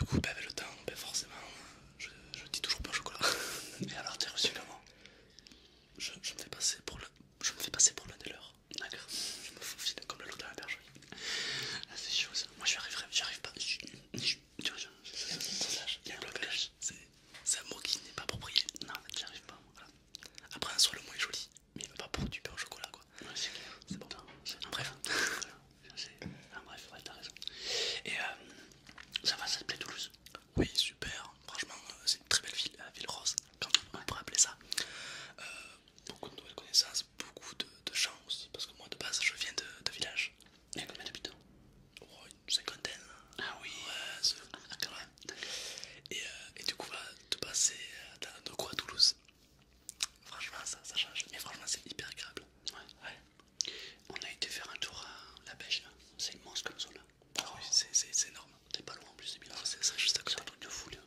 coup, bah, avec le temps, bah, forcément, je dis toujours pain au chocolat. Et alors, t'es reçu comment? Je me fais passer pour je me fais passer pour l'un des leurs. D'accord. Je me faufile comme le loup dans la bergerie. Ah, c'est chaud ça. Moi, j'y arrive pas. Tu vois, Il y a un blocage. C'est un mot qui n'est pas approprié. non, en fait, j'y arrive pas. Voilà. Après, en soi, le mot est joli, mais il va pas pour du pain au chocolat, quoi. Ouais, c'est clair. C'est bon. Bref. Ah, bref, ouais, t'as raison. Et ça va, ça te plaît Toulouse? Oui, super. Franchement, c'est une très belle ville, la ville rose, comme on pourrait appeler ça. Beaucoup de nouvelles connaissances, beaucoup de gens aussi, parce que moi de base je viens de village. Il y a combien d'habitants? Oh, une cinquantaine. Ah oui. Ouais, quand même. Et du coup, de passer de quoi à Toulouse, franchement, ça change. Mais franchement, c'est hyper agréable. Ouais. On a été faire un tour à la pêche là. C'est immense comme zone là. Ah oui, c'est énorme. T'es pas loin en plus, c'est bien. C'est ça, juste à côté. C'est un truc de fou là.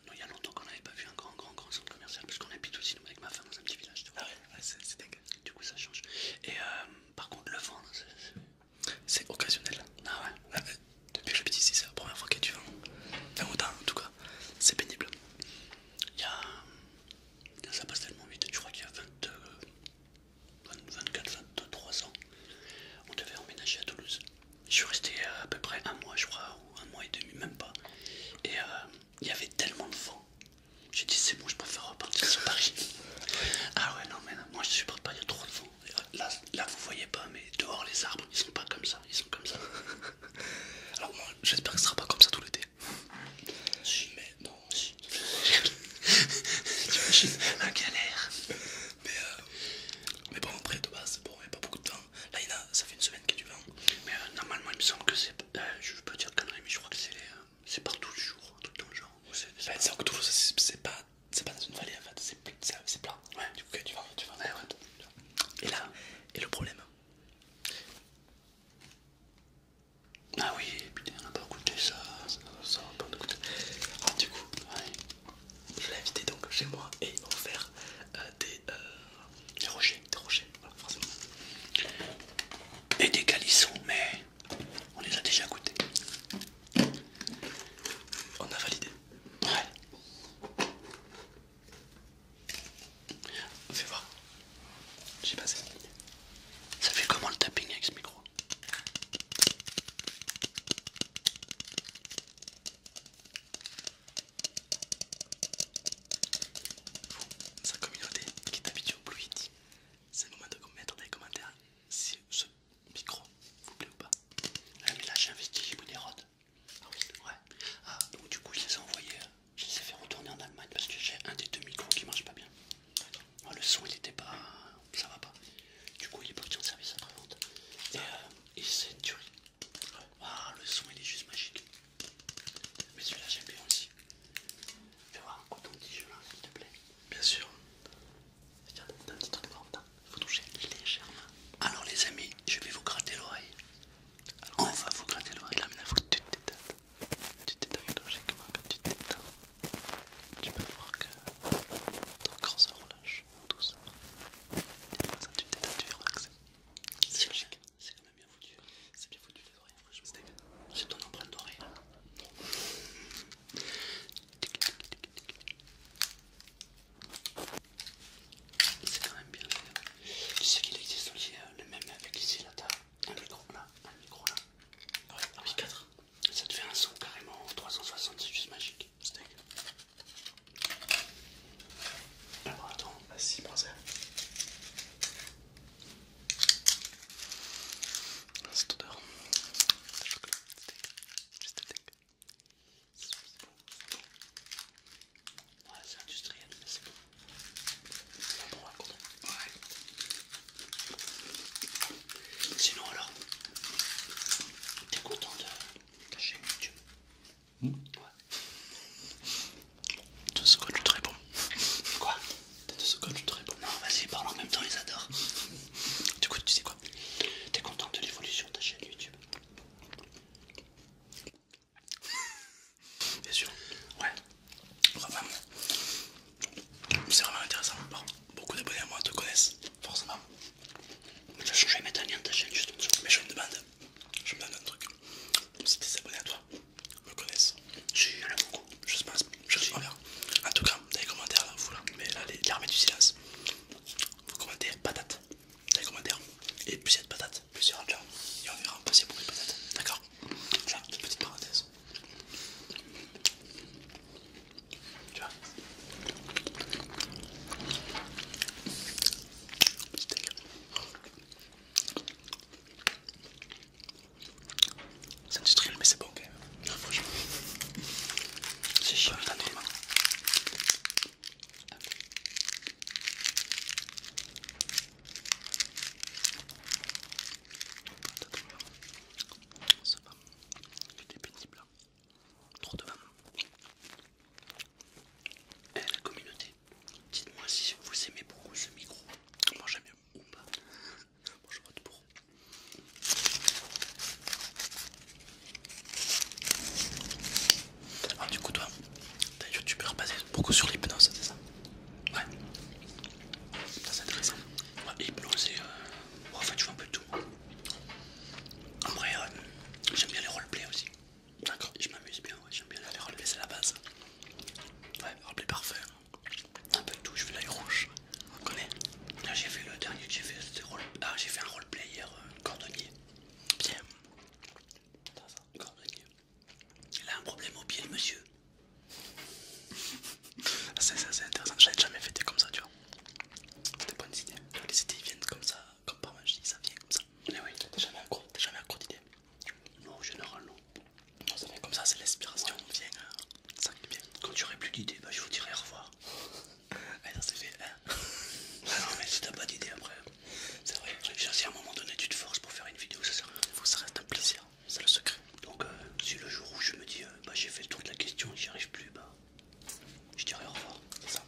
Non, il y a longtemps qu'on n'avait pas vu un grand centre commercial parce qu'on habite aussi nous avec ma femme dans un petit village. Tu vois. Ah ouais, c'est dingue. Du coup, ça change. Et par contre, le vent, là, C'est occasionnel. ah ouais. Depuis que j'habite ici, c'est la première fois qu'il y a du vent. Enfin, autant en tout cas, c'est pénible. Il y a. Ça passe tellement vite. Je crois qu'il y a 24, 23 ans, on devait emménager à Toulouse. Je suis resté à peu près un mois, je crois, ou un mois et demi, même pas. Et il y avait tellement de vent. J'ai dit, c'est bon, je préfère repartir sur Paris. Ah ouais, non, mais là, moi je supporte pas, il y a trop de vent. Et là, vous voyez pas, mais dehors, les arbres, ils sont pas comme ça, ils sont comme ça. Alors moi, j'espère que ce sera pas comme ça tout l'été. Si, Mais non, si. T'imagines la galère. Mais bon, après de base, bon, il n'y a pas beaucoup de vent. Là, ça fait une semaine qu'il y a du vent. Mais normalement, il me semble que c'est. Je veux pas dire de conneries, mais je crois que c'est partout du jour, un truc dans le genre. C'est que Toulouse, c'est pas dans une vallée en fait, c'est plat. Ouais. Du coup, il y a du vent, il y a du vent. Ouais, ouais. Et là, et le problème, Ah oui, putain, on n'a pas goûté ça. ça va pas nous coûter. Alors, du coup, ouais, je l'ai invité donc chez moi et il m'a offert Des rochers. des rochers, voilà, forcément. Et des calissons, mais on les a déjà goûtés. On a validé. Ouais. Fais voir. J'ai passé. Ça fait comment le tapping avec ce micro? Sa communauté qui est habituée au fluide, c'est le moment de mettre des commentaires si ce micro vous plaît ou pas. Ah, mais là j'ai investi chez Winerod. Ah oui, ouais. Ah, donc du coup je les ai envoyés, je les ai fait retourner en Allemagne parce que j'ai un des deux micros qui marche pas bien. Ah, le son il était pas. Ça va pas. Du coup il est parti en service après-vente. Et c'est une tuerie. Ah, le son il est juste magique. Mais celui-là j'aime bien aussi. Fais voir un coton-tige là s'il te plaît. Bien sûr. Regarde, t'as un petit truc devant, il faut toucher légèrement. Alors les amis, je vais vous gratter l'oreille. On va vous gratter l'oreille. Et là maintenant, il faut que tu te détends. Tu te détends logiquement quand tu te détends. Tu peux voir que ton corps se relâche en douceur. Et comme ça, tu te détends, tu es relaxé. C'est logique. C'est quand même bien foutu. C'est bien foutu les oreilles, franchement. C'est ton empreinte d'oreille là. C'est quand même bien fait. Tu sais qu'il existe aussi le même avec ici là, t'as un micro là, un micro là. Ouais, ah oui, 4. Ça te fait un son carrément 360, c'est juste magique. Steak. Alors attends. Vas-y, prends-en. Cette odeur. De chocolat, steak. Juste steak. C'est bon. Ouais, c'est industriel, mais c'est bon. C'est bon, raconte. Ouais. Sinon alors, t'es content de ta chaîne YouTube? Ouais. Te ce coach très bon. Quoi? Te ce coach très bon. Non, vas-y, parle en même temps, ils adorent. Du coup, tu sais quoi? T'es content de l'évolution de ta chaîne YouTube? Bien sûr. Ouais. Vraiment. C'est vraiment intéressant. Bon, beaucoup d'abonnés à moi te connaissent, forcément. De toute façon, je vais mettre un lien de ta chaîne juste en dessous. Mais je me demande un truc. Si tes abonnés à toi me connaissent, Si, il y en a beaucoup. instantanément. Ça va. C'était pénible. Trop de vent. Eh, la communauté, dites-moi si vous aimez beaucoup ce micro. Moi j'aime bien. Ou pas. Moi je vote pour. Alors du coup toi, t'es youtubeur basé beaucoup sur l'hypnose, c'est ça? Ouais. Ça c'est intéressant. Ouais, hypnose et en fait je fais un peu de tout. Après j'aime bien les roleplays aussi. D'accord. Je m'amuse bien, ouais, j'aime bien Les relever c'est la base. Ouais, roleplay parfait. un peu de tout, je fais L'œil rouge, on connaît. Là j'ai fait le dernier que j'ai fait, c'était j'ai fait un roleplay hier, cordonnier. Bien. Cordonnier. Il a un problème au pied le monsieur. C'est intéressant, j'avais jamais fait des comme ça, tu vois. Des bonnes idées. Les idées viennent comme ça, comme par magie, ça vient comme ça. Mais oui. T'es jamais accro d'idées. Non, en général non. Non, ça vient comme ça, c'est l'inspiration, vient. Ça qui vient. Quand tu aurais plus d'idées, bah je vous dirai au revoir. Ouais, ça c'est fait, hein. Ah non mais si t'as pas d'idées après, C'est vrai, si à un moment donné tu te forces pour faire une vidéo, ça sert à rien. il faut que ça reste un plaisir, c'est le secret. Donc si le jour où je me dis bah j'ai fait le tour de la question et j'y arrive plus, bah je dirai au revoir. C'est ça.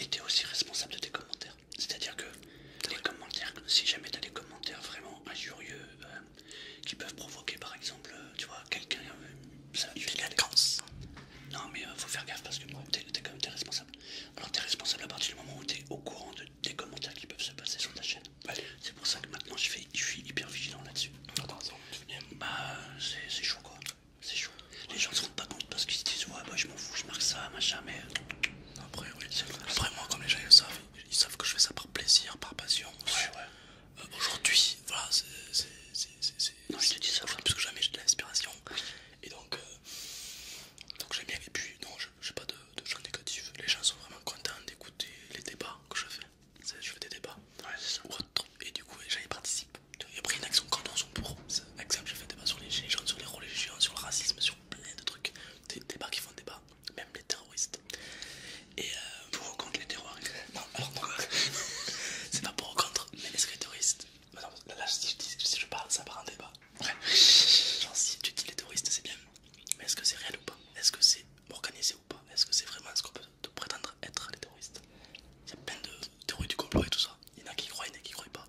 Et t'es aussi responsable de tes commentaires. C'est-à-dire que les commentaires, si jamais t'as des commentaires vraiment injurieux qui peuvent provoquer par exemple, tu vois, quelqu'un, ça tu fais vacances. Non mais faut faire gaffe parce que t'es responsable. Alors t'es responsable à partir du moment où t'es au courant des commentaires qui peuvent se passer sur ta chaîne. C'est pour ça que maintenant je suis hyper vigilant là-dessus. Bah c'est chaud quoi. C'est chaud. Les gens ne se rendent pas compte parce qu'ils se disent ouais bah je m'en fous, je marque ça, machin, mais après oui. Après moi comme les gens ils savent que je fais ça par plaisir, par passion. Ouais. Aujourd'hui, voilà, non je te dis ça. Plus que jamais j'ai de l'inspiration. Et donc j'aime bien. Et puis non, j'ai pas de choses négatives. Les gens sont vraiment contents d'écouter les débats que je fais. Je fais des débats. Ouais c'est ça. Et du coup les gens y participent. Et après il y en a qui sont contents, sont pour. Par exemple j'ai fait des débats sur les gilets jaunes, sur les religions, sur le racisme, sur plein de trucs. Des débats qui font débat, même les terroristes. Et pour ou contre les terroristes? Non, alors non. C'est pas pour ou contre, mais est-ce que les terroristes. Là si je parle, ça part en débat. Ouais. Genre si tu dis les terroristes c'est bien, mais est-ce que c'est réel ou pas? Est-ce que c'est organisé ou pas? Est-ce que c'est vraiment ce qu'on peut prétendre être les terroristes? Il y a plein de théories du complot et tout ça. Il y en a qui croient, il y en a qui croient pas.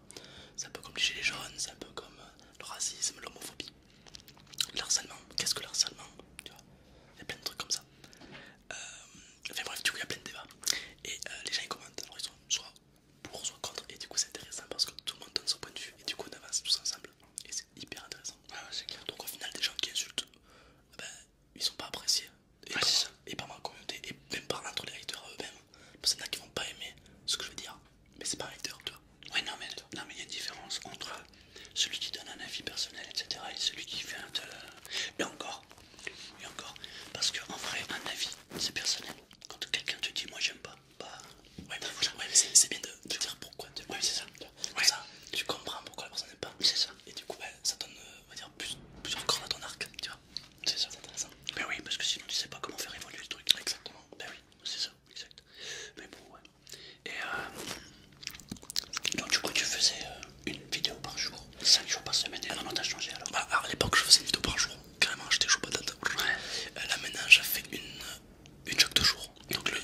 C'est un peu comme les gilets jaunes, c'est un peu comme le racisme, l'homophobie, le harcèlement. Qu'est-ce que le harcèlement? Tu vois, il y a plein de trucs comme ça. Enfin bref, du coup il y a plein de débats. Et les gens ils commentent, alors ils sont soit pour, soit contre. Et du coup c'est intéressant parce que tout le monde donne son point de vue. Et du coup on avance tous ensemble. Et c'est hyper intéressant. C'est clair. Donc au final des gens qui insultent, ben, ils sont pas appréciés. Et par ma communauté, et même par entre les haters eux-mêmes. Parce qu'il y en a qui vont pas aimer ce que je veux dire. Mais c'est pas un hater, tu vois. Ouais non mais il y a une différence entre celui qui donne un avis personnel, etc. et celui qui fait un... Et encore. Parce qu'en vrai, un avis, c'est personnel. Quand quelqu'un te dit moi j'aime pas, bah... Ouais mais c'est bien de dire pourquoi. Ouais c'est ça. Comme ça, tu comprends pourquoi la personne n'aime pas. C'est ça. Et du coup, ça donne, on va dire, plusieurs cordes à ton arc, tu vois. C'est ça. C'est intéressant. Ben oui, parce que sinon tu sais pas comment faire évoluer le truc. Exactement. Ben oui, c'est ça, exact. Mais bon, ouais. Et donc du coup tu faisais une vidéo par jour, 5 jours par semaine, et maintenant t'as changé alors? Bah, à l'époque, je faisais une vidéo par jour. Carrément, j'étais chaud patate. Là maintenant, j'ai fait une chaque 2 jours. Donc le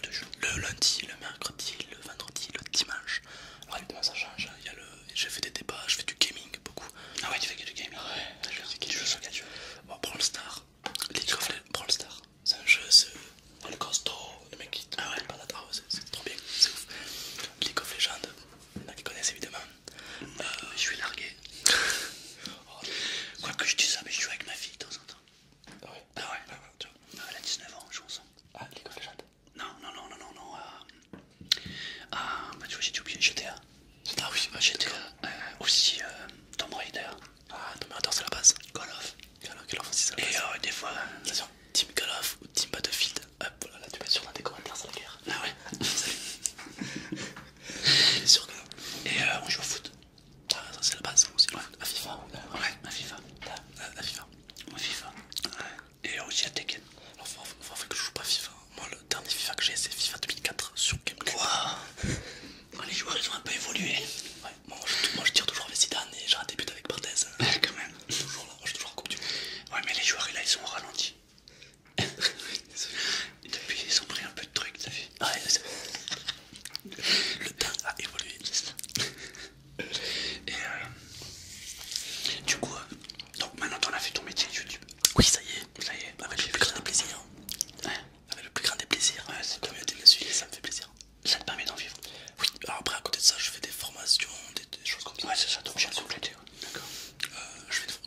lundi, le mercredi, le vendredi, le dimanche. Alors évidemment, ça change. J'ai fait des débats, je fais du gaming beaucoup. Ah ouais, tu fais que du gaming? Ouais, Tu joues sur quel jeu? Bon, Brawl Stars. Brawl Stars. C'est un jeu, c'est le costaud, le mec qui te met des patates. Ah ouais, c'est trop bien, c'est ouf. League of Legends, il y en a qui connaissent évidemment. Je suis largué. Quoi que je dise ça, mais je joue avec ma fille de temps en temps. Ah ouais, tu vois. Elle a 19 ans, on joue ensemble. Ah, League of Legends. Non. Bah tu vois, j'ai oublié GTA. Ah oui, GTA. Aussi Tomb Raider. Ah, Tomb Raider, c'est la base. Call of. Call of aussi, c'est la base. Et des fois... Attention, Team Call of ou Team Battlefield. Hop, voilà, là tu mets sur dans tes commentaires, c'est la guerre. Ah ouais. Bien sûr que non. Et on joue au foot. Ah, ça c'est la base aussi. Ouais. À FIFA. Ouais, à FIFA. À FIFA. À FIFA. Ouais. Et aussi à Tekken. Alors faut que je joue pas à FIFA. Moi le dernier FIFA que j'ai c'est FIFA 2004 sur GameCube. Wow. Les joueurs ils ont un peu évolué. Ouais, moi je tire toujours avec Zidane et j'ai un début avec Barthez. Quand même. Toujours là, moi je suis toujours en coupe du monde. Ouais mais les joueurs là ils sont au ralenti. Depuis ils ont pris un peu de trucs, t'as vu? Ouais, le temps a évolué. Et du coup, donc maintenant t'en as fait ton métier de YouTube. Oui ça y est. Ça y est. Avec le plus grand des plaisirs. Ouais. Avec le plus grand des plaisirs. Ouais, c'est la communauté me suit et ça me fait plaisir. Ça te permet d'en vivre. Oui, alors après à côté de ça je fais des formations, des choses comme ça. Ouais c'est ça, donc j'ai complété. D'accord.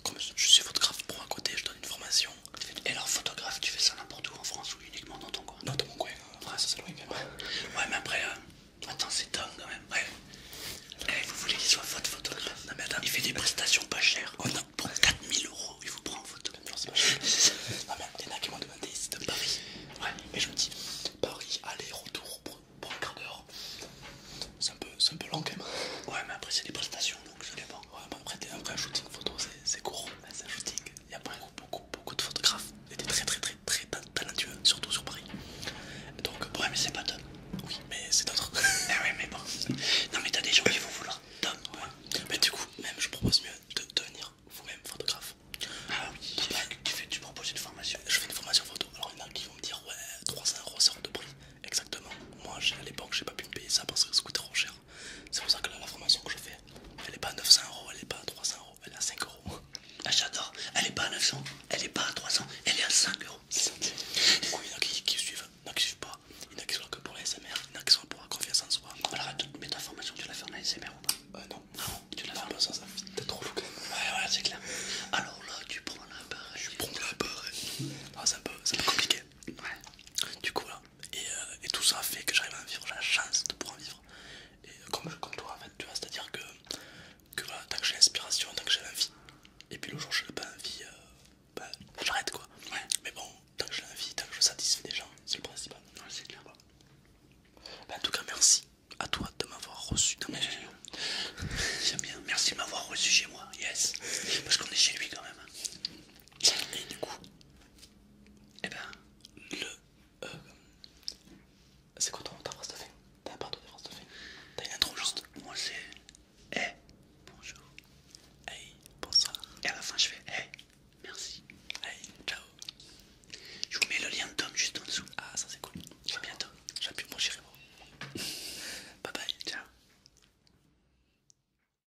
Comme je suis photographe pro à côté, je donne une formation. Et alors photographe, tu fais ça n'importe où en France ou uniquement dans ton coin? Non, dans mon coin, ça c'est loin quand même. Ouais mais après, attends c'est dingue quand même. Ouais. Vous voulez qu'il soit votre photographe? Non mais attends, il fait des prestations pas chères. On